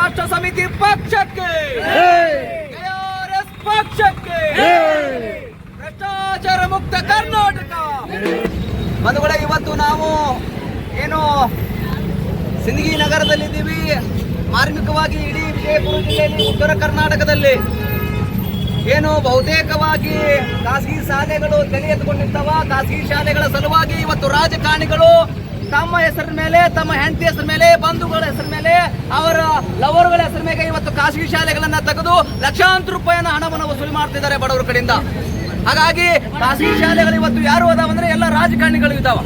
ರಾಷ್ಟ್ರ ಸಮಿತಿ ಪಕ್ಷಕ್ಕೆ, ಕೆಆರ್ಎಸ್ ಪಕ್ಷಕ್ಕೆ, ಭ್ರಷ್ಟಾಚಾರ ಮುಕ್ತ ಕರ್ನಾಟಕ. ಬಂಧುಗಳೇ, ಇವತ್ತು ನಾವು ಏನು ಸಿಂದಗಿ ನಗರದಲ್ಲಿದ್ದೀವಿ. ಮಾರ್ಮಿಕವಾಗಿ ಇಡೀ ವಿಜಯಪುರ ಜಿಲ್ಲೆಯಲ್ಲಿ, ಉತ್ತರ ಕರ್ನಾಟಕದಲ್ಲಿ ಏನು ಬಹುತೇಕವಾಗಿ ಖಾಸಗಿ ಶಾಲೆಗಳು ತಲೆ ಎತ್ಕೊಂಡಿರ್ತಾವ. ಖಾಸಗಿ ಶಾಲೆಗಳ ಸಲುವಾಗಿ ಇವತ್ತು ರಾಜಕಾರಣಿಗಳು ತಮ್ಮ ಹೆಸರಿನ ಮೇಲೆ, ತಮ್ಮ ಹೆಂಡತಿ ಹೆಸರ ಮೇಲೆ, ಬಂಧುಗಳ ಹೆಸರ ಮೇಲೆ, ಅವರ ಲವರ್ಗಳ ಹೆಸರ ಮೇಲೆ ಇವತ್ತು ಖಾಸಗಿ ಶಾಲೆಗಳನ್ನ ತೆಗೆದು ಲಕ್ಷಾಂತರ ರೂಪಾಯಿನ ಹಣವನ್ನು ವಸೂಲಿ ಮಾಡ್ತಿದ್ದಾರೆ ಬಡವರ ಕಡೆಯಿಂದ. ಹಾಗಾಗಿ ಖಾಸಗಿ ಶಾಲೆಗಳು ಇವತ್ತು ಯಾರು ಅದಾವಂದ್ರೆ ಎಲ್ಲ ರಾಜಕಾರಣಿಗಳು ಇದಾವ.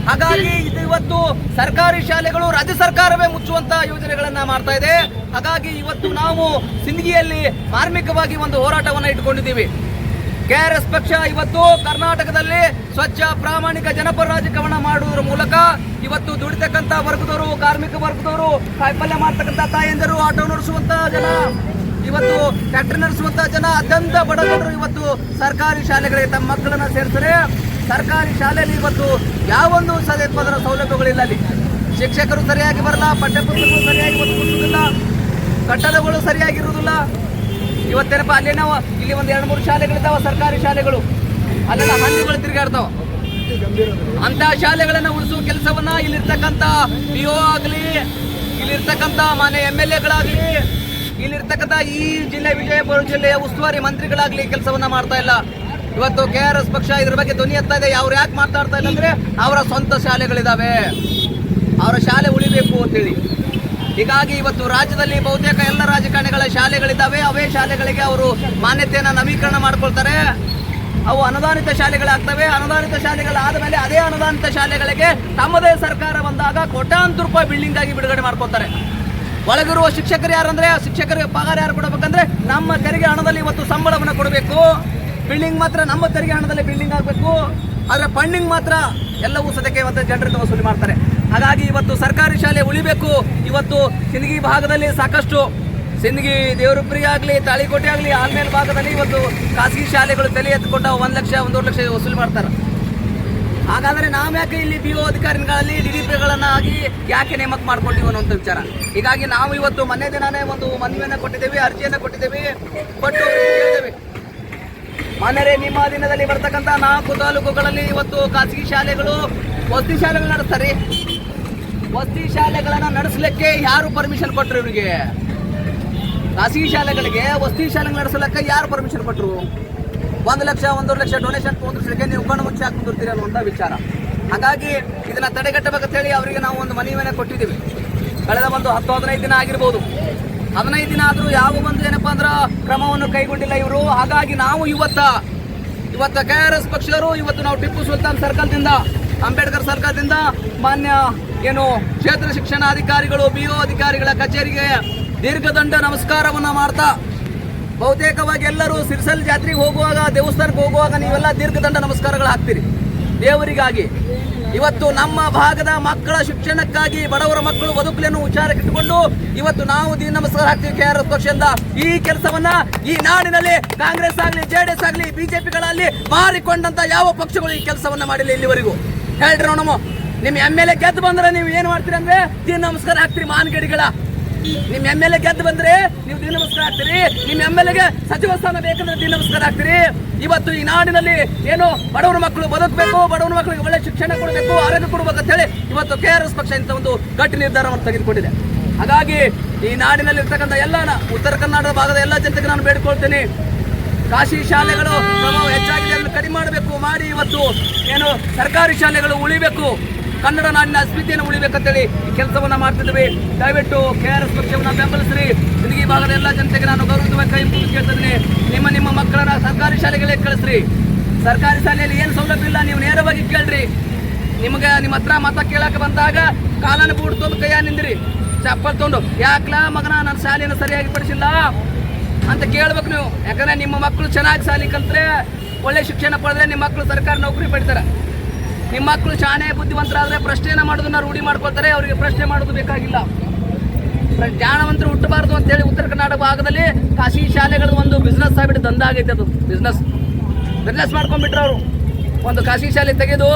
ಹಾಗಾಗಿ ಇದು ಇವತ್ತು ಸರ್ಕಾರಿ ಶಾಲೆಗಳು ರಾಜ್ಯ ಸರ್ಕಾರವೇ ಮುಚ್ಚುವಂತ ಯೋಜನೆಗಳನ್ನ ಮಾಡ್ತಾ ಇದೆ. ಹಾಗಾಗಿ ಇವತ್ತು ನಾವು ಸಿಂದಗಿಯಲ್ಲಿ ಮಾರ್ಮಿಕವಾಗಿ ಒಂದು ಹೋರಾಟವನ್ನು ಇಟ್ಕೊಂಡಿದ್ದೀವಿ. ಕೆಆರ್ಎಸ್ ಪಕ್ಷ ಇವತ್ತು ಕರ್ನಾಟಕದಲ್ಲಿ ಸ್ವಚ್ಛ ಪ್ರಾಮಾಣಿಕ ಜನಪರ ರಾಜಕಾರಣ ಮಾಡುವುದರ ಮೂಲಕ ಇವತ್ತು ದುಡಿತಕ್ಕಂಥ ವರ್ಗದವರು, ಕಾರ್ಮಿಕ ವರ್ಗದವರು, ಕಾಯಿಪಲ್ಯ ಮಾಡ್ತಕ್ಕಂಥ ತಾಯಂದಿರು, ಆಟೋ ನಡೆಸುವಂತ ಜನ, ಇವತ್ತು ಫ್ಯಾಕ್ಟರಿ ನಡೆಸುವಂತ ಜನ, ಅತ್ಯಂತ ಬಡ ಜನರು ಇವತ್ತು ಸರ್ಕಾರಿ ಶಾಲೆಗಳಿಗೆ ತಮ್ಮ ಮಕ್ಕಳನ್ನ ಸೇರಿಸರೆ. ಸರ್ಕಾರಿ ಶಾಲೆಯಲ್ಲಿ ಇವತ್ತು ಯಾವೊಂದು ಸದಸ್ಯರ ಸೌಲಭ್ಯಗಳಿಲ್ಲ. ಅಲ್ಲಿ ಶಿಕ್ಷಕರು ಸರಿಯಾಗಿ ಬರಲ್ಲ, ಪಠ್ಯಪುಸ್ತಕಗಳು ಸರಿಯಾಗಿ ಓದಿಸುವುದಿಲ್ಲ, ಕಟ್ಟಡಗಳು ಸರಿಯಾಗಿರುವುದಿಲ್ಲ. ಇವತ್ತೇನಪ್ಪ ಅಲ್ಲಿ ನಾವು ಇಲ್ಲಿ ಒಂದು 2-3 ಶಾಲೆಗಳಿದ್ದಾವ, ಸರ್ಕಾರಿ ಶಾಲೆಗಳು, ಅಲ್ಲೆಲ್ಲ ಹಣ್ಣುಗಳು ತಿರುಗಾಡ್ತಾವ. ಅಂತ ಶಾಲೆಗಳನ್ನ ಉಳಿಸುವ ಕೆಲಸವನ್ನ ಇಲ್ಲಿರ್ತಕ್ಕಂಥ PO ಆಗಲಿ, ಇಲ್ಲಿರ್ತಕ್ಕಂಥ ಮಾನ್ಯ MLAಗಳಾಗ್ಲಿ, ಇಲ್ಲಿರ್ತಕ್ಕಂಥ ಈ ಜಿಲ್ಲೆ ವಿಜಯಪುರ ಜಿಲ್ಲೆಯ ಉಸ್ತುವಾರಿ ಮಂತ್ರಿಗಳಾಗ್ಲಿ ಕೆಲಸವನ್ನ ಮಾಡ್ತಾ ಇಲ್ಲ. ಇವತ್ತು ಕೆಆರ್ಎಸ್ ಪಕ್ಷ ಇದ್ರ ಬಗ್ಗೆ ಧ್ವನಿ ಎತ್ತಾ ಇದೆ. ಅವ್ರು ಯಾಕೆ ಮಾತಾಡ್ತಾ ಇಲ್ಲ ಅಂದ್ರೆ ಅವರ ಸ್ವಂತ ಶಾಲೆಗಳಿದಾವೆ, ಅವರ ಶಾಲೆ ಉಳಿಬೇಕು ಅಂತೇಳಿ. ಹೀಗಾಗಿ ಇವತ್ತು ರಾಜ್ಯದಲ್ಲಿ ಬಹುತೇಕ ಎಲ್ಲ ರಾಜಕಾರಣಿಗಳ ಶಾಲೆಗಳಿದ್ದಾವೆ. ಅವೇ ಶಾಲೆಗಳಿಗೆ ಅವರು ಮಾನ್ಯತೆಯನ್ನು ನವೀಕರಣ ಮಾಡ್ಕೊಳ್ತಾರೆ. ಅವು ಅನುದಾನಿತ ಶಾಲೆಗಳಾಗ್ತವೆ. ಅನುದಾನಿತ ಶಾಲೆಗಳಾದ ಮೇಲೆ ಅದೇ ಅನುದಾನಿತ ಶಾಲೆಗಳಿಗೆ ತಮ್ಮದೇ ಸರ್ಕಾರ ಬಂದಾಗ ಕೋಟ್ಯಾಂತರ ರೂಪಾಯಿ ಬಿಲ್ಡಿಂಗ್ ಆಗಿ ಬಿಡುಗಡೆ ಮಾಡ್ಕೊಳ್ತಾರೆ. ಒಳಗಿರುವ ಶಿಕ್ಷಕರು ಯಾರಂದ್ರೆ, ಶಿಕ್ಷಕರಿಗೆ ಪಗಾರ ಯಾರು ಕೊಡಬೇಕಂದ್ರೆ ನಮ್ಮ ತೆರಿಗೆ ಹಣದಲ್ಲಿ ಇವತ್ತು ಸಂಬಳವನ್ನು ಕೊಡಬೇಕು. ಬಿಲ್ಡಿಂಗ್ ಮಾತ್ರ ನಮ್ಮ ತೆರಿಗೆ ಹಣದಲ್ಲಿ ಬಿಲ್ಡಿಂಗ್ ಆಗಬೇಕು. ಆದರೆ ಫಂಡಿಂಗ್ ಮಾತ್ರ ಎಲ್ಲವೂ ಸದ್ಯಕ್ಕೆ ಇವತ್ತು ಜನರಿಂದ ವಸೂಲಿ ಮಾಡ್ತಾರೆ. ಹಾಗಾಗಿ ಇವತ್ತು ಸರ್ಕಾರಿ ಶಾಲೆ ಉಳಿಬೇಕು. ಇವತ್ತು ಸಿಂದಗಿ ಭಾಗದಲ್ಲಿ ಸಾಕಷ್ಟು, ಸಿಂದಗಿ ದೇವರಪುರಿ ಆಗಲಿ, ತಾಳಿಕೋಟೆ ಆಗಲಿ, ಆಲ್ಮೇಲ್ ಭಾಗದಲ್ಲಿ ಇವತ್ತು ಖಾಸಗಿ ಶಾಲೆಗಳು ತಲೆ ಎತ್ತುಕೊಂಡು 1 ಲಕ್ಷ 1.5 ಲಕ್ಷ ವಸೂಲಿ ಮಾಡ್ತಾರೆ. ಹಾಗಾದರೆ ನಾವು ಯಾಕೆ ಇಲ್ಲಿ BO ಅಧಿಕಾರಿಗಳಲ್ಲಿ DDPಗಳನ್ನ ಆಗಿ ಯಾಕೆ ನೇಮಕ ಮಾಡ್ಕೊಂಡಿವಿ ಅನ್ನೋಂಥ ವಿಚಾರ. ಹೀಗಾಗಿ ನಾವು ಇವತ್ತು ಮೊನ್ನೆ ದಿನಾನೇ ಒಂದು ಮನವಿಯನ್ನು ಕೊಟ್ಟಿದ್ದೇವೆ, ಅರ್ಜಿಯನ್ನು ಕೊಟ್ಟಿದ್ದೇವೆ, ಕೊಟ್ಟು ಹೇಳಿದ್ದೇವೆ, ಮಾನ್ಯರೇ, ನಿಮ್ಮ ದಿನದಲ್ಲಿ ಬರ್ತಕ್ಕಂಥ 4 ತಾಲೂಕುಗಳಲ್ಲಿ ಇವತ್ತು ಖಾಸಗಿ ಶಾಲೆಗಳು ವಸತಿ ಶಾಲೆಗಳು ನಡೆಸ್ತಾರೆ. ವಸತಿ ಶಾಲೆಗಳನ್ನ ನಡೆಸಲಿಕ್ಕೆ ಯಾರು ಪರ್ಮಿಷನ್ ಕೊಟ್ಟರು? ಇವರಿಗೆ ಖಾಸಗಿ ಶಾಲೆಗಳಿಗೆ ವಸತಿ ಶಾಲೆ ನಡೆಸಲಿಕ್ಕೆ ಯಾರು ಪರ್ಮಿಷನ್ ಕೊಟ್ಟರು? 1 ಲಕ್ಷ 1.5 ಲಕ್ಷ ಡೊನೇಷನ್ ತಗೊಂಡ್ರೆ ನೀವು ಕಣ್ಣು ಮುಚ್ಚಿ ಹಾಕಿರ್ತೀರಿ ಅನ್ನುವಂಥ ವಿಚಾರ. ಹಾಗಾಗಿ ಇದನ್ನ ತಡೆಗಟ್ಟಬೇಕಂತ ಹೇಳಿ ಅವರಿಗೆ ನಾವು ಒಂದು ಮನವಿಯನ್ನು ಕೊಟ್ಟಿದ್ದೀವಿ. ಕಳೆದ ಒಂದು 10-15 ದಿನ ಆಗಿರ್ಬೋದು. 15 ದಿನ ಆದರೂ ಯಾವ ಒಂದು ಏನಪ್ಪಾ ಅಂದ್ರೆ ಕ್ರಮವನ್ನು ಕೈಗೊಂಡಿಲ್ಲ ಇವರು. ಹಾಗಾಗಿ ನಾವು ಇವತ್ತ ಕೆಆರ್ಎಸ್ ಪಕ್ಷರು ಇವತ್ತು ನಾವು ಟಿಪ್ಪು ಸುಲ್ತಾನ್ ಸರ್ಕಲ್ದಿಂದ, ಅಂಬೇಡ್ಕರ್ ಸರ್ಕಲ್ದಿಂದ ಮಾನ್ಯ ಏನು ಕ್ಷೇತ್ರ ಶಿಕ್ಷಣಾಧಿಕಾರಿಗಳು, BO ಅಧಿಕಾರಿಗಳ ಕಚೇರಿಗೆ ದೀರ್ಘದಂಡ ನಮಸ್ಕಾರವನ್ನು ಮಾಡ್ತಾ, ಬಹುತೇಕವಾಗಿ ಎಲ್ಲರೂ ಸಿರ್ಸಲ್ ಜಾತ್ರೆಗೆ ಹೋಗುವಾಗ, ದೇವಸ್ಥಾನಕ್ಕೆ ಹೋಗುವಾಗ ನೀವೆಲ್ಲ ದೀರ್ಘದಂಡ ನಮಸ್ಕಾರಗಳು ಹಾಕ್ತೀರಿ ದೇವರಿಗಾಗಿ. ಇವತ್ತು ನಮ್ಮ ಭಾಗದ ಮಕ್ಕಳ ಶಿಕ್ಷಣಕ್ಕಾಗಿ, ಬಡವರ ಮಕ್ಕಳು ಬದುಕಲೆಯನ್ನು ವಿಚಾರಕ್ಕಿಟ್ಟುಕೊಂಡು ಇವತ್ತು ನಾವು ದೀನ ನಮಸ್ಕಾರ ಹಾಕ್ತೀವಿ ಕೆಆರ್ಎಸ್ ಪಕ್ಷದಿಂದ. ಈ ಕೆಲಸವನ್ನ ಈ ನಾಡಿನಲ್ಲಿ ಕಾಂಗ್ರೆಸ್ ಆಗಲಿ, JDS ಆಗಲಿ, BJPಗಳಲ್ಲಿ ಮಾರಿಕೊಂಡಂತ ಯಾವ ಪಕ್ಷಗಳು ಈ ಕೆಲಸವನ್ನ ಮಾಡಿಲ್ಲ ಇಲ್ಲಿವರೆಗೂ. ಹೇಳ್ರಿ ನೋಡಮ್ಮ, ನಿಮ್ಮ MLA ಗೆದ್ದು ಬಂದ್ರೆ ನೀವು ಏನು ಮಾಡ್ತೀರಿ ಅಂದ್ರೆ ದೀನ ನಮಸ್ಕಾರ ಹಾಕ್ತೀರಿ. ಮಾನಗಡಿಗಳ ನಿಮ್ಮ MLA ಗೆದ್ದು ಬಂದ್ರೆ ನೀವು ದೀನ ನಮಸ್ಕಾರ ಹಾಕ್ತೀರಿ. ನಿಮ್ಮ MLAಗೆ ಸಚಿವ ಸ್ಥಾನ ಬೇಕಂದ್ರೆ ದೀನ ನಮಸ್ಕಾರ ಹಾಕ್ತೀರಿ. ಇವತ್ತು ಈ ನಾಡಿನಲ್ಲಿ ಏನು ಬಡವರ ಮಕ್ಕಳು ಬದುಕಬೇಕು, ಬಡವರ ಮಕ್ಕಳಿಗೆ ಒಳ್ಳೆ ಶಿಕ್ಷಣ ಕೊಡಬೇಕು, ಆರೋಗ್ಯ ಕೊಡಬೇಕು ಅಂತ ಹೇಳಿ ಇವತ್ತು ಕೆಆರ್ಎಸ್ ಪಕ್ಷ ಇಂಥ ಒಂದು ಗಟ್ಟಿ ನಿರ್ಧಾರವನ್ನು ತೆಗೆದುಕೊಂಡಿದೆ. ಹಾಗಾಗಿ ಈ ನಾಡಿನಲ್ಲಿ ಇರ್ತಕ್ಕಂಥ ಎಲ್ಲ ಉತ್ತರ ಕರ್ನಾಟಕದ ಭಾಗದ ಎಲ್ಲ ಜನತೆಗೆ ನಾನು ಬೇಡಿಕೊಳ್ತೇನೆ, ಖಾಸಗಿ ಶಾಲೆಗಳು ಪ್ರಭಾವ ಹೆಚ್ಚಾಗಿದೆ, ಅದನ್ನು ಕಡಿಮೆ ಮಾಡಬೇಕು. ಮಾಡಿ ಇವತ್ತು ಏನು ಸರ್ಕಾರಿ ಶಾಲೆಗಳು ಉಳಿಬೇಕು, ಕನ್ನಡ ನಾಡಿನ ಅಸ್ಮಿತೆಯನ್ನು ಉಳಿಬೇಕಂತೇಳಿ ಈ ಕೆಲಸವನ್ನ ಮಾಡ್ತಿದ್ದೇವೆ. ದಯವಿಟ್ಟು ಕೆಆರ್ಎಸ್ ಪಕ್ಷವನ್ನು ಬೆಂಬಲಿಸ್ರಿ. ಸಿಂದಗಿ ಭಾಗದ ಎಲ್ಲ ಜನತೆಗೆ ನಾನು ಗೌರವವಾಗಿ ಕೈ ಮುಗಿದು ಕೇಳ್ತಿದ್ದೀನಿ, ನಿಮ್ಮ ಮಕ್ಕಳನ್ನ ಸರ್ಕಾರಿ ಶಾಲೆಗಳೇ ಕಳಿಸ್ರಿ. ಸರ್ಕಾರಿ ಶಾಲೆಯಲ್ಲಿ ಏನು ಸೌಲಭ್ಯ ಇಲ್ಲ, ನೀವು ನೇರವಾಗಿ ಕೇಳ್ರಿ. ನಿಮಗೆ ನಿಮ್ಮ ಹತ್ರ ಮತ ಕೇಳಕ್ಕೆ ಬಂದಾಗ ಕಾಲನ ಬೂಟ್ ತೊಂದು ಕೈಯ ನಿಂದ್ರಿ, ಚಪ್ಪಲ್ ತೊಗೊಂಡು ಯಾಕಲ ಮಗನ ನನ್ನ ಶಾಲೆಯನ್ನು ಸರಿಯಾಗಿ ಪಡಿಸಿಲ್ಲ ಅಂತ ಕೇಳ್ಬೇಕು ನೀವು. ಯಾಕಂದ್ರೆ ನಿಮ್ಮ ಮಕ್ಕಳು ಚೆನ್ನಾಗಿ ಶಾಲೆ ಕಲ್ತ್ರೆ, ಒಳ್ಳೆ ಶಿಕ್ಷಣ ಪಡೆದ್ರೆ ನಿಮ್ಮ ಮಕ್ಕಳು ಸರ್ಕಾರಿ ನೌಕರಿ ಪಡಿತಾರೆ. ನಿಮ್ಮ ಮಕ್ಕಳು ಶಾಣೆ ಬುದ್ಧಿವಂತರಾದರೆ ಪ್ರಶ್ನೆಯನ್ನು ಮಾಡೋದನ್ನ ರೂಢಿ ಮಾಡ್ಕೊಳ್ತಾರೆ. ಅವರಿಗೆ ಪ್ರಶ್ನೆ ಮಾಡೋದು ಬೇಕಾಗಿಲ್ಲ. ಜ್ಞಾನವಂತರು ಹುಟ್ಟಬಾರ್ದು ಅಂತೇಳಿ ಉತ್ತರ ಕರ್ನಾಟಕ ಭಾಗದಲ್ಲಿ ಖಾಸಗಿ ಶಾಲೆಗಳ ಒಂದು ಬಿಸ್ನೆಸ್ ಆಗಿಬಿಟ್ಟು ದಂಧ ಆಗೈತೆ. ಅದು ಬಿಸ್ನೆಸ್ ಮಾಡ್ಕೊಂಡ್ಬಿಟ್ರೆ ಅವರು ಒಂದು ಖಾಸಗಿ ಶಾಲೆ ತೆಗೆದು.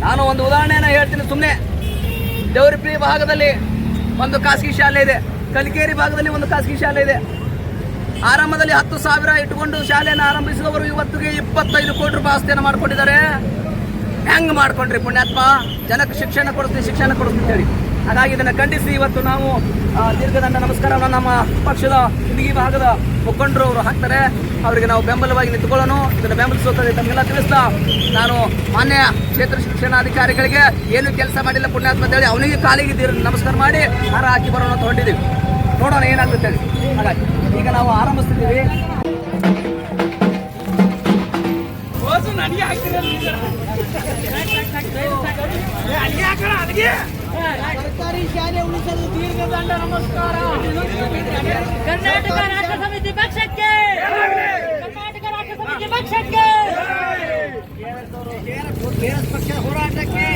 ನಾನು ಒಂದು ಉದಾಹರಣೆಯನ್ನು ಹೇಳ್ತೀನಿ ಸುಮ್ಮನೆ. ದೇವರಪುರಿ ಭಾಗದಲ್ಲಿ ಒಂದು ಖಾಸಗಿ ಶಾಲೆ ಇದೆ. ಕಲಿಕೇರಿ ಭಾಗದಲ್ಲಿ ಒಂದು ಖಾಸಗಿ ಶಾಲೆ ಇದೆ. ಆರಂಭದಲ್ಲಿ 10,000 ಇಟ್ಟುಕೊಂಡು ಶಾಲೆಯನ್ನು ಆರಂಭಿಸಿದವರು ಇವತ್ತಿಗೆ 25 ಕೋಟಿ ರೂಪಾಯಿ ಆಸ್ತಿಯನ್ನು ಮಾಡ್ಕೊಂಡಿದ್ದಾರೆ. ಹೆಂಗ್ ಮಾಡ್ಕೊಂಡ್ರಿ ಪುಣ್ಯಾತ್ಮ? ಜನಕ್ಕೆ ಶಿಕ್ಷಣ ಕೊಡಿಸ್ತೀನಿ ಹೇಳಿ. ಹಾಗಾಗಿ ಇದನ್ನು ಖಂಡಿಸಿ ಇವತ್ತು ನಾವು ದೀರ್ಘದಂಡ ನಮಸ್ಕಾರವನ್ನು ನಮ್ಮ ಪಕ್ಷದ ಸಿಂದಗಿ ಭಾಗದ ಮುಖಂಡರು ಅವರು ಹಾಕ್ತಾರೆ. ಅವರಿಗೆ ನಾವು ಬೆಂಬಲವಾಗಿ ನಿಂತುಕೊಳ್ಳೋಣ. ಇದನ್ನು ಬೆಂಬಲಿಸುತ್ತದೆ ತಮಗೆಲ್ಲ ತಿಳಿಸ್ತಾ ನಾನು ಮಾನ್ಯ ಕ್ಷೇತ್ರ ಶಿಕ್ಷಣಾಧಿಕಾರಿಗಳಿಗೆ ಏನು ಕೆಲಸ ಮಾಡಿಲ್ಲ ಪುಣ್ಯಾತ್ಮ ಅಂತ ಹೇಳಿ ಅವನಿಗೆ ಕಾಲಿಗೆ ನಮಸ್ಕಾರ ಮಾಡಿ ಹಾರ ಹಾಕಿ ಬರೋಣ ಅಂತ ಹೊರಟಿದ್ದೀವಿ. ನೋಡೋಣ ಏನಾಗುತ್ತೆ ಹೇಳಿ. ಹಾಗಾಗಿ ಈಗ ನಾವು ಆರಂಭಿಸ್ತಿದ್ದೀವಿ. ಸರ್ಕಾರಿ ಶಾಲೆ ಉಳಿಸಲು ದೀರ್ಘದಂಡ ನಮಸ್ಕಾರ. ಕರ್ನಾಟಕ ರಾಷ್ಟ್ರ ಸಮಿತಿ ಪಕ್ಷಕ್ಕೆ, ಕರ್ನಾಟಕ ರಾಷ್ಟ್ರ ಸಮಿತಿ ಪಕ್ಷಕ್ಕೆ, ಪಕ್ಷ ಹೋರಾಟಕ್ಕೆ